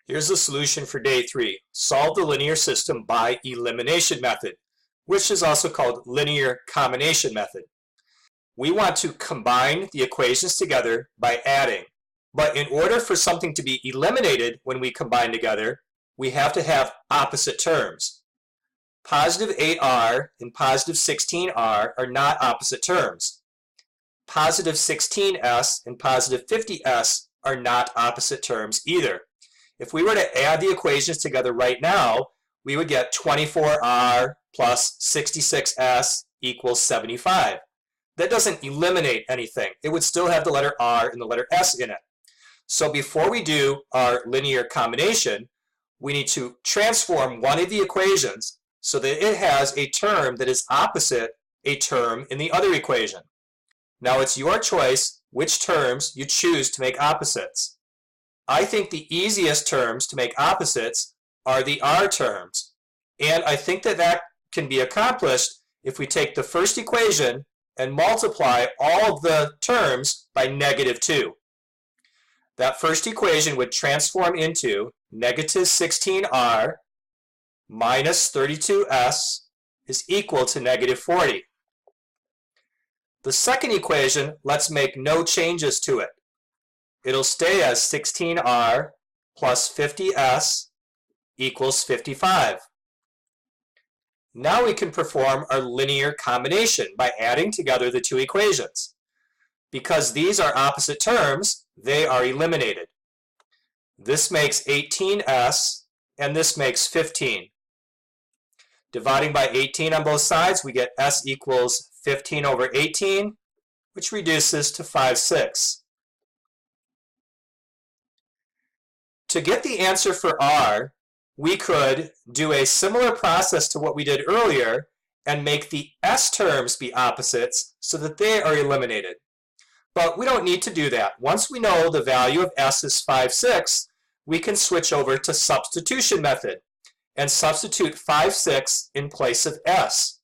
Here's the solution for day 3. Solve the linear system by elimination method, which is also called linear combination method. We want to combine the equations together by adding. But in order for something to be eliminated when we combine together, we have to have opposite terms. Positive 8r and positive 16r are not opposite terms. Positive 16s and positive 50s are not opposite terms either. If we were to add the equations together right now, we would get 24r plus 66s equals 75. That doesn't eliminate anything. It would still have the letter r and the letter s in it. So before we do our linear combination, we need to transform one of the equations so that it has a term that is opposite a term in the other equation. Now it's your choice which terms you choose to make opposites. I think the easiest terms to make opposites are the r terms. And I think that that can be accomplished if we take the first equation and multiply all of the terms by -2. That first equation would transform into negative 16r minus 32s is equal to -40. The second equation, let's make no changes to it. It'll stay as 16r plus 50s equals 55. Now we can perform our linear combination by adding together the two equations. Because these are opposite terms, they are eliminated. This makes 18s, and this makes 15. Dividing by 18 on both sides, we get s equals 15 over 18, which reduces to 5/6. To get the answer for r, we could do a similar process to what we did earlier and make the s terms be opposites so that they are eliminated. But we don't need to do that. Once we know the value of s is 5/6, we can switch over to substitution method and substitute 5/6 in place of s.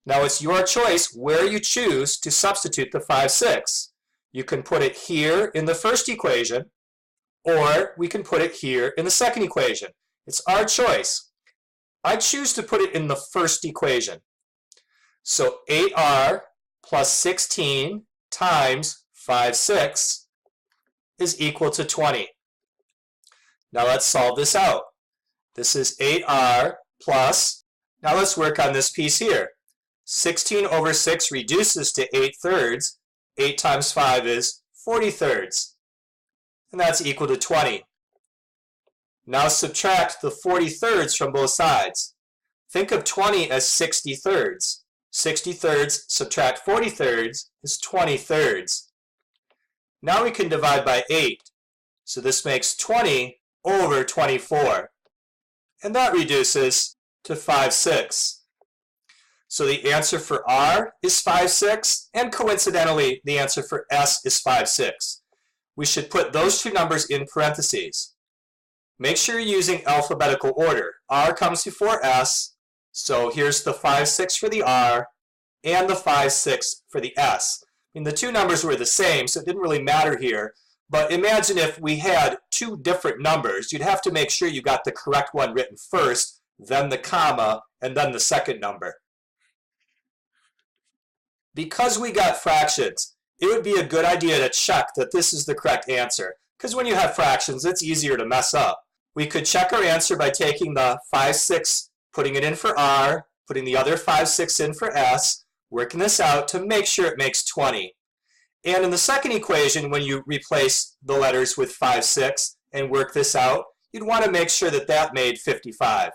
Now it's your choice where you choose to substitute the 5/6. You can put it here in the first equation, or we can put it here in the second equation. It's our choice. I choose to put it in the first equation. So 8r plus 16 times 5/6 is equal to 20. Now let's solve this out. This is 8r plus, now let's work on this piece here. 16 over 6 reduces to 8/3. 8 times 5 is 40/3. And that's equal to 20. Now subtract the 40/3 from both sides. Think of 20 as 60/3. 60/3 subtract 40/3 is 20/3. Now we can divide by 8. So this makes 20 over 24. And that reduces to 5/6. So the answer for r is 5/6, and coincidentally, the answer for s is 5/6. We should put those two numbers in parentheses. Make sure you're using alphabetical order. R comes before s, so here's the 5/6 for the r and the 5/6 for the s. I mean, the two numbers were the same, so it didn't really matter here. But imagine if we had two different numbers. You'd have to make sure you got the correct one written first, then the comma, and then the second number. Because we got fractions, it would be a good idea to check that this is the correct answer. Because when you have fractions, it's easier to mess up. We could check our answer by taking the 5/6, putting it in for r, putting the other 5/6 in for s, working this out to make sure it makes 20. And in the second equation, when you replace the letters with 5/6 and work this out, you'd want to make sure that that made 55.